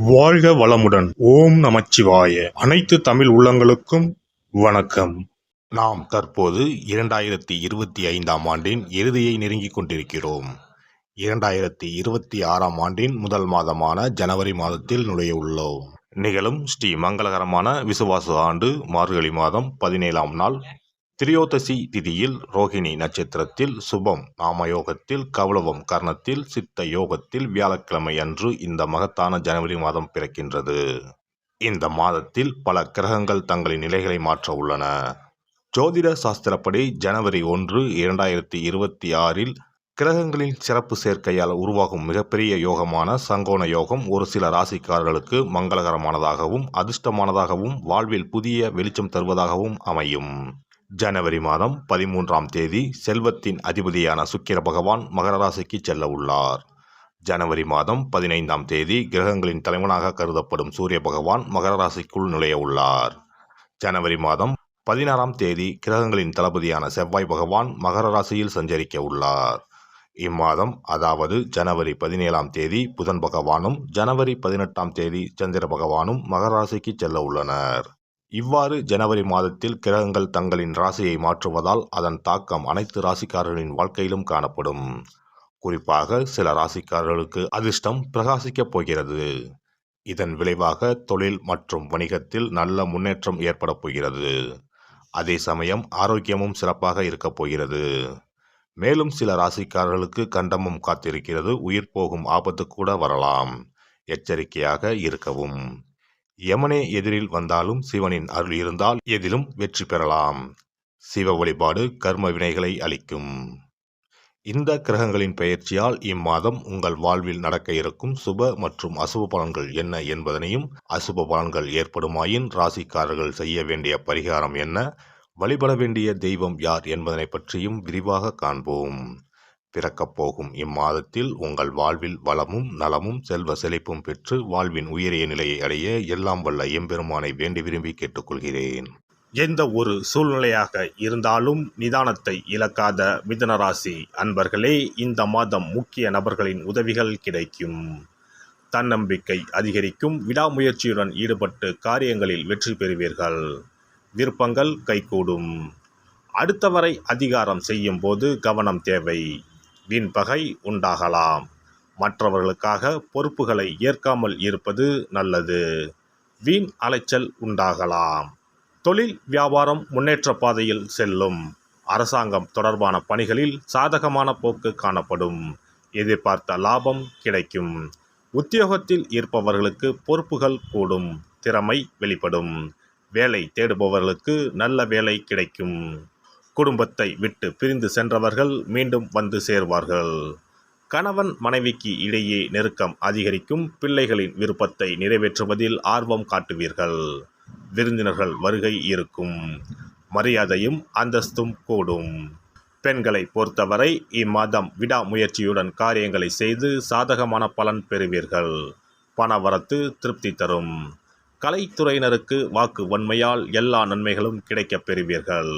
வாழ்க வளமுடன். ஓம் நமச்சிவாய. அனைத்து தமிழ் உள்ளங்களுக்கும் வணக்கம். நாம் தற்போது 2025ஆம் ஆண்டின் இறுதியை நெருங்கிக் கொண்டிருக்கிறோம். 2026ஆம் ஆண்டின் முதல் மாதமான ஜனவரி மாதத்தில் நுழைய உள்ளோம். நிகழும் ஸ்ரீ மங்களகரமான விசுவாச ஆண்டு மார்கழி மாதம் 17ஆம் நாள் திரியோதசி திதியில் ரோகிணி நட்சத்திரத்தில் சுபம் நாமயோகத்தில் கௌளவம் கர்ணத்தில் சித்த யோகத்தில் வியாழக்கிழமை அன்று இந்த மகத்தான ஜனவரி மாதம் பிறக்கின்றது. இந்த மாதத்தில் பல கிரகங்கள் தங்களின் நிலைகளை மாற்ற உள்ளன. ஜோதிட சாஸ்திரப்படி ஜனவரி 1, 2026இல் கிரகங்களின் சிறப்பு சேர்க்கையால் உருவாகும் மிகப்பெரிய யோகமான சங்கோண யோகம் ஒரு சில ராசிக்காரர்களுக்கு மங்களகரமானதாகவும் அதிர்ஷ்டமானதாகவும் வாழ்வில் புதிய வெளிச்சம் தருவதாகவும் அமையும். ஜனவரி மாதம் 13ஆம் தேதி செல்வத்தின் அதிபதியான சுக்கிர பகவான் மகர ராசிக்கு செல்ல உள்ளார். ஜனவரி மாதம் 15ஆம் தேதி கிரகங்களின் தலைவனாக கருதப்படும் சூரிய பகவான் மகர ராசிக்குள் நுழைய உள்ளார். ஜனவரி மாதம் 16ஆம் தேதி கிரகங்களின் தளபதியான செவ்வாய் பகவான் மகர ராசியில் சஞ்சரிக்க உள்ளார். இம்மாதம் அதாவது ஜனவரி 17ஆம் தேதி புதன் பகவானும் ஜனவரி 18ஆம் தேதி சந்திர பகவானும் மகர ராசிக்கு செல்ல உள்ளனர். இவ்வாறு ஜனவரி மாதத்தில் கிரகங்கள் தங்களின் ராசியை மாற்றுவதால் அதன் தாக்கம் அனைத்து ராசிக்காரர்களின் வாழ்க்கையிலும் காணப்படும். குறிப்பாக சில ராசிக்காரர்களுக்கு அதிர்ஷ்டம் பிரகாசிக்கப் போகிறது. இதன் விளைவாக தொழில் மற்றும் வணிகத்தில் நல்ல முன்னேற்றம் ஏற்பட போகிறது. அதே சமயம் ஆரோக்கியமும் சிறப்பாக இருக்கப் போகிறது. மேலும் சில ராசிக்காரர்களுக்கு கண்டமும் காத்திருக்கிறது. உயிர் போகும் ஆபத்து கூட வரலாம். எச்சரிக்கையாக இருக்கவும். யமனே எதிரில் வந்தாலும் சிவனின் அருள் இருந்தால் எதிலும் வெற்றி பெறலாம். சிவ வழிபாடு கர்ம வினைகளை அளிக்கும். இந்த கிரகங்களின் பெயர்ச்சியால் இம்மாதம் உங்கள் வாழ்வில் நடக்க இருக்கும் சுப மற்றும் அசுப பலன்கள் என்ன என்பதனையும், அசுப பலன்கள் ஏற்படுமாயின் ராசிக்காரர்கள் செய்ய வேண்டிய பரிகாரம் என்ன, வழிபட வேண்டிய தெய்வம் யார் என்பதனை பற்றியும் விரிவாக காண்போம். பிறக்கப் போகும் இம்மாதத்தில் உங்கள் வாழ்வில் வளமும் நலமும் செல்வ செழிப்பும் பெற்று வாழ்வின் உயரிய நிலையை அடைய எல்லாம் வல்ல எம்பெருமானை வேண்டி விரும்பி கேட்டுக்கொள்கிறேன். எந்த ஒரு சூழ்நிலையாக இருந்தாலும் நிதானத்தை இழக்காத மிதுனராசி அன்பர்களே, இந்த மாதம் முக்கிய நபர்களின் உதவிகள் கிடைக்கும். தன்னம்பிக்கை அதிகரிக்கும். விடாமுயற்சியுடன் ஈடுபட்டு காரியங்களில் வெற்றி பெறுவீர்கள். விருப்பங்கள் கைகூடும். அடுத்தவரை அதிகாரம் செய்யும் போது கவனம் தேவை. வீண் பகை உண்டாகலாம். மற்றவர்களுக்காக பொறுப்புகளை ஏற்காமல் இருப்பது நல்லது. வீண் அலைச்சல் உண்டாகலாம். தொழில் வியாபாரம் முன்னேற்ற பாதையில் செல்லும். அரசாங்கம் தொடர்பான பணிகளில் சாதகமான போக்கு காணப்படும். எதிர்பார்த்த லாபம் கிடைக்கும். உத்தியோகத்தில் இருப்பவர்களுக்கு பொறுப்புகள் கூடும். திறமை வெளிப்படும். வேலை தேடுபவர்களுக்கு நல்ல வேலை கிடைக்கும். குடும்பத்தை விட்டு பிரிந்து சென்றவர்கள் மீண்டும் வந்து சேர்வார்கள். கணவன் மனைவிக்கு இடையே நெருக்கம் அதிகரிக்கும். பிள்ளைகளின் விருப்பத்தை நிறைவேற்றுவதில் ஆர்வம் காட்டுவீர்கள். விருந்தினர்கள் வருகை இருக்கும். மரியாதையும் அந்தஸ்தும் கூடும். பெண்களை பொறுத்தவரை இம்மாதம் விடாமுயற்சியுடன் காரியங்களை செய்து சாதகமான பலன் பெறுவீர்கள். பணவரத்து திருப்தி தரும். கலைத்துறையினருக்கு வாக்கு வன்மையால் எல்லா நன்மைகளும் கிடைக்கப் பெறுவீர்கள்.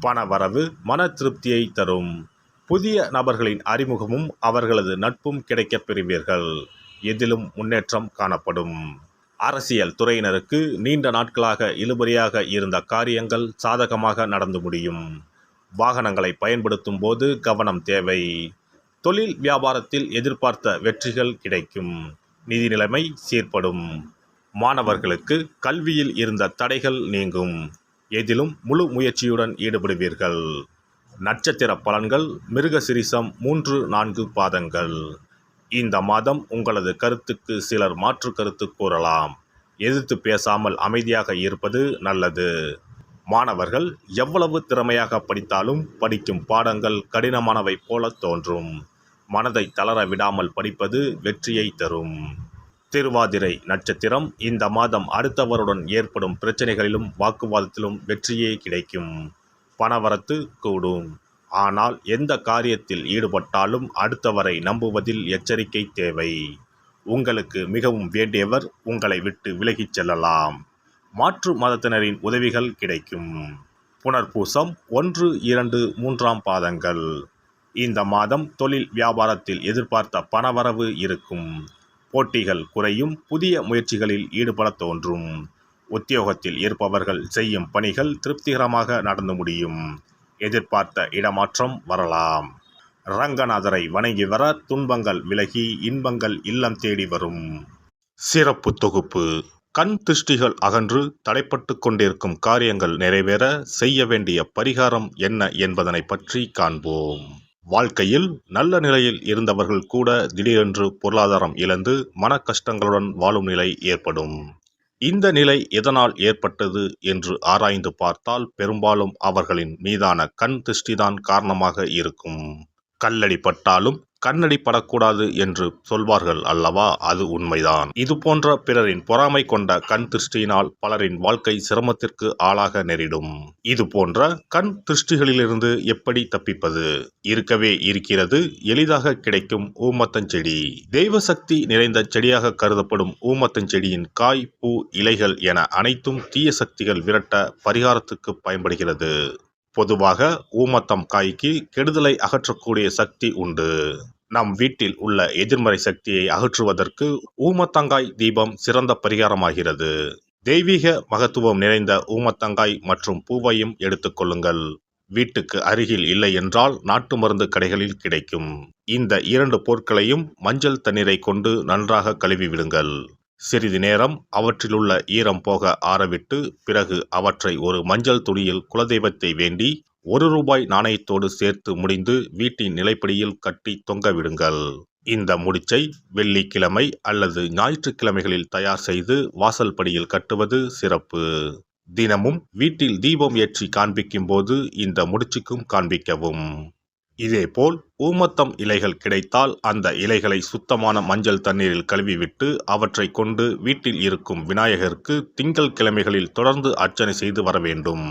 பணவரவு மன திருப்தியை தரும். புதிய நபர்களின் அறிமுகமும் அவர்களது நட்பும் கிடைக்கப் பெறுவீர்கள். எதிலும் முன்னேற்றம் காணப்படும். அரசியல் துறையினருக்கு நீண்ட நாட்களாக இழுபறியாக இருந்த காரியங்கள் சாதகமாக நடந்து முடியும். வாகனங்களை பயன்படுத்தும் போது கவனம் தேவை. தொழில் வியாபாரத்தில் எதிர்பார்த்த வெற்றிகள் கிடைக்கும். நிதி நிலைமை சீர்படும். மாணவர்களுக்கு கல்வியில் இருந்த தடைகள் நீங்கும். எதிலும் முழு முயற்சியுடன் ஈடுபடுவீர்கள். நட்சத்திர பலன்கள் மிருகசிரிசம் 3, 4 பாதங்கள். இந்த மாதம் உங்களது கருத்துக்கு சிலர் மாற்று கருத்து கூறலாம். எதிர்த்து பேசாமல் அமைதியாக இருப்பது நல்லது. மாணவர்கள் எவ்வளவு திறமையாக படித்தாலும் படிக்கும் பாடங்கள் கடினமானவை போல தோன்றும். மனதை தளர விடாமல் படிப்பது வெற்றியை தரும். திருவாதிரை நட்சத்திரம். இந்த மாதம் அடுத்தவருடன் ஏற்படும் பிரச்சனைகளிலும் வாக்குவாதத்திலும் வெற்றியே கிடைக்கும். பணவரத்து கூடும். ஆனால் எந்த காரியத்தில் ஈடுபட்டாலும் அடுத்தவரை நம்புவதில் எச்சரிக்கை தேவை. உங்களுக்கு மிகவும் வேண்டியவர் உங்களை விட்டு விலகிச் செல்லலாம். மாற்று மதத்தினரின் உதவிகள் கிடைக்கும். புனர்பூசம் 1, 2, 3ஆம் பாதங்கள். இந்த மாதம் தொழில் வியாபாரத்தில் எதிர்பார்த்த பணவரவு இருக்கும். போட்டிகள் குறையும், புதிய முயற்சிகளில் ஈடுபட தோன்றும். உத்தியோகத்தில் இருப்பவர்கள் செய்யும் பணிகள் திருப்திகரமாக நடந்து முடியும். எதிர்பார்த்த இடமாற்றம் வரலாம். ரங்கநாதரை வணங்கி வர துன்பங்கள் விலகி இன்பங்கள் இல்லம் தேடி வரும். சிறப்பு தொகுப்பு. கண் திருஷ்டிகள் அகன்று தடைப்பட்டு கொண்டிருக்கும் காரியங்கள் நிறைவேற செய்ய வேண்டிய பரிகாரம் என்ன என்பதனை பற்றி காண்போம். வாழ்க்கையில் நல்ல நிலையில் இருந்தவர்கள் கூட திடீரென்று பொருளாதாரம் இழந்து மன கஷ்டங்களுடன் வாழும் நிலை ஏற்படும். இந்த நிலை எதனால் ஏற்பட்டது என்று ஆராய்ந்து பார்த்தால் பெரும்பாலும் அவர்களின் மீதான கண் திருஷ்டிதான் காரணமாக இருக்கும். கல்லடி பட்டாலும் கண்ணடி படக்கூடாது என்று சொல்வார்கள் அல்லவா, அது உண்மைதான். இது போன்ற பிறரின் பொறாமை கொண்ட கண் திருஷ்டியினால் பலரின் வாழ்க்கை சிரமத்திற்கு ஆளாக நேரிடும். இது போன்ற கண் திருஷ்டிகளிலிருந்து எப்படி தப்பிப்பது? இருக்கவே இருக்கிறது எளிதாக கிடைக்கும் ஊமத்தஞ்செடி. தெய்வ சக்தி நிறைந்த செடியாக கருதப்படும் ஊமத்தஞ்செடியின் காய், பூ, இலைகள் என அனைத்தும் தீய சக்திகள் விரட்ட பரிகாரத்துக்கு பயன்படுகிறது. பொதுவாக ஊமத்தம் காய்க்கு கெடுதலை அகற்றக்கூடிய சக்தி உண்டு. நம் வீட்டில் உள்ள எதிர்மறை சக்தியை அகற்றுவதற்கு ஊமத்தங்காய் தீபம் சிறந்த பரிகாரமாகிறது. தெய்வீக மகத்துவம் நிறைந்த ஊமத்தங்காய் மற்றும் பூவையும் எடுத்துக்கொள்ளுங்கள். வீட்டுக்கு அருகில் இல்லை என்றால் நாட்டு மருந்து கடைகளில் கிடைக்கும். இந்த 2 பொருட்களையும் மஞ்சள் தண்ணீரை கொண்டு நன்றாக கழுவி விடுங்கள். சிறிது நேரம் அவற்றிலுள்ள ஈரம் போக ஆறவிட்டு பிறகு அவற்றை ஒரு மஞ்சள் துணியில் குலதெய்வத்தை வேண்டி ₹1 நாணயத்தோடு சேர்த்து முடிந்து வீட்டின் நிலைப்படியில் கட்டி தொங்க விடுங்கள். இந்த முடிச்சை வெள்ளிக்கிழமை அல்லது ஞாயிற்றுக்கிழமைகளில் தயார் செய்து வாசல் படியில் கட்டுவது சிறப்பு. தினமும் வீட்டில் தீபம் ஏற்றி காண்பிக்கும் போது இந்த முடிச்சுக்கும் காண்பிக்கவும். இதேபோல் ஊமத்தம் இலைகள் கிடைத்தால் அந்த இலைகளை சுத்தமான மஞ்சள் தண்ணீரில் கழுவிவிட்டு அவற்றை கொண்டு வீட்டில் இருக்கும் விநாயகருக்கு திங்கள் கிழமைகளில் தொடர்ந்து அர்ச்சனை செய்து வர வேண்டும்.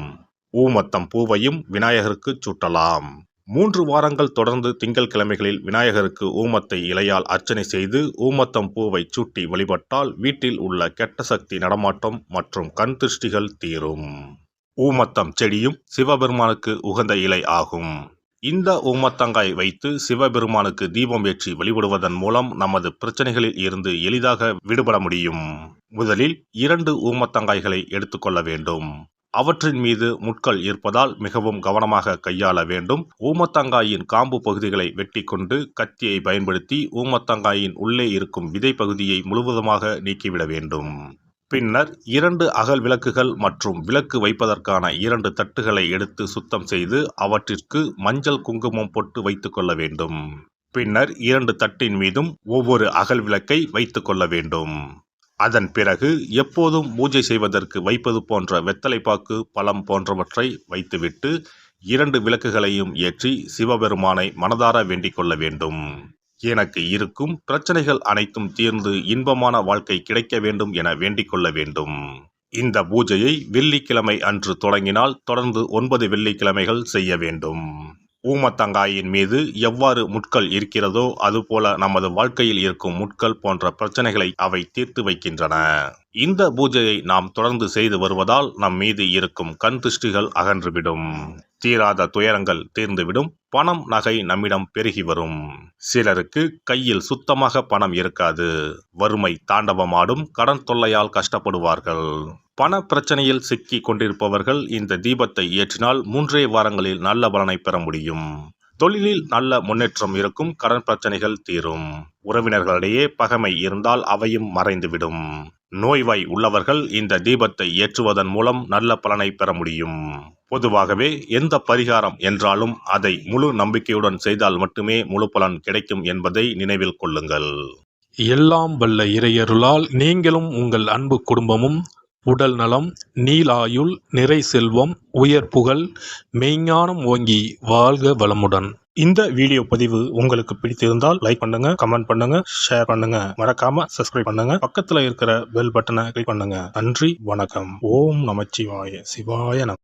ஊமத்தம் பூவையும் விநாயகருக்கு சூட்டலாம். 3 வாரங்கள் தொடர்ந்து திங்கள் கிழமைகளில் விநாயகருக்கு ஊமத்தை இலையால் அர்ச்சனை செய்து ஊமத்தம் பூவை சூட்டி வழிபட்டால் வீட்டில் உள்ள கெட்ட சக்தி நடமாட்டம் மற்றும் கண் திருஷ்டிகள் தீரும். ஊமத்தம் செடியும் சிவபெருமானுக்கு உகந்த இலை ஆகும். இந்த ஊமத்தங்காய் வைத்து சிவபெருமானுக்கு தீபம் ஏற்றி வழிபடுவதன் மூலம் நமது பிரச்சனைகளில் இருந்து எளிதாக விடுபட முடியும். முதலில் 2 ஊமத்தங்காய்களை எடுத்துக்கொள்ள வேண்டும். அவற்றின் மீது முட்கள் இருப்பதால் மிகவும் கவனமாக கையாள வேண்டும். ஊமத்தங்காயின் காம்பு பகுதிகளை வெட்டி கொண்டு கத்தியை பயன்படுத்தி ஊமத்தங்காயின் உள்ளே இருக்கும் விதை பகுதியை முழுவதுமாக நீக்கிவிட வேண்டும். பின்னர் 2 அகல் விளக்குகள் மற்றும் விளக்கு வைப்பதற்கான 2 தட்டுகளை எடுத்து சுத்தம் செய்து அவற்றிற்கு மஞ்சள் குங்குமம் போட்டு வைத்துக் கொள்ள வேண்டும். பின்னர் 2 தட்டின் மீதும் ஒவ்வொரு அகல் விளக்கை வைத்துக் கொள்ள வேண்டும். அதன் பிறகு எப்போதும் பூஜை செய்வதற்கு வைப்பது போன்ற வெத்தலைப்பாக்கு, பழம் போன்றவற்றை வைத்துவிட்டு 2 விளக்குகளையும் ஏற்றி சிவபெருமானை மனதார வேண்டிக் கொள்ள வேண்டும். எனக்கு இருக்கும் பிரச்சனைகள் அனைத்தும் தீர்ந்து இன்பமான வாழ்க்கை கிடைக்க வேண்டும் என வேண்டிக் கொள்ள வேண்டும். இந்த பூஜையை வெள்ளிக்கிழமை அன்று தொடங்கினால் தொடர்ந்து 9 வெள்ளிக்கிழமைகள் செய்ய வேண்டும். ஊமத்தங்காயின் மீது எவ்வாறு முட்கள் இருக்கிறதோ அதுபோல நமது வாழ்க்கையில் இருக்கும் முட்கள் போன்ற பிரச்சனைகளை அவை தீர்த்து வைக்கின்றன. இந்த பூஜையை நாம் தொடர்ந்து செய்து வருவதால் நம் மீது இருக்கும் கண் திருஷ்டிகள் அகன்றுவிடும். தீராத துயரங்கள் தீர்ந்துவிடும். பணம், நகை நம்மிடம் பெருகி வரும். சிலருக்கு கையில் சுத்தமாக பணம் இருக்காது. வறுமை தாண்டவமாடும். கடன் தொல்லையால் கஷ்டப்படுவார்கள். பண பிரச்சனையில் சிக்கி கொண்டிருப்பவர்கள் இந்த தீபத்தை ஏற்றினால் 3 வாரங்களில் நல்ல பலனை பெற முடியும். தொழிலில் நல்ல முன்னேற்றம் இருக்கும். கடன் பிரச்சனைகள் தீரும். உறவினர்களிடையே பகைமை இருந்தால் அவையும் மறைந்துவிடும். நோய்வாய் உள்ளவர்கள் இந்த தீபத்தை ஏற்றுவதன் மூலம் நல்ல பலனை பெற முடியும். பொதுவாகவே எந்த பரிகாரம் என்றாலும் அதை முழு நம்பிக்கையுடன் செய்தால் மட்டுமே முழு பலன் கிடைக்கும் என்பதை நினைவில் கொள்ளுங்கள். எல்லாம் வல்ல இறையருளால் நீங்களும் உங்கள் அன்பு குடும்பமும் உடல் நலம், நீலாயுள், நிறை செல்வம், உயர் புகழ், மெய்ஞானம் ஓங்கி வாழ்க வளமுடன். இந்த வீடியோ பதிவு உங்களுக்கு பிடித்திருந்தால் லைக் பண்ணுங்க, கமெண்ட் பண்ணுங்க, ஷேர் பண்ணுங்க. மறக்காம சப்ஸ்கிரைப் பண்ணுங்க. பக்கத்துல இருக்கிற பெல் பட்டனை கிளிக் பண்ணுங்க. நன்றி, வணக்கம். ஓம் நமச்சிவாய. சிவாய நம.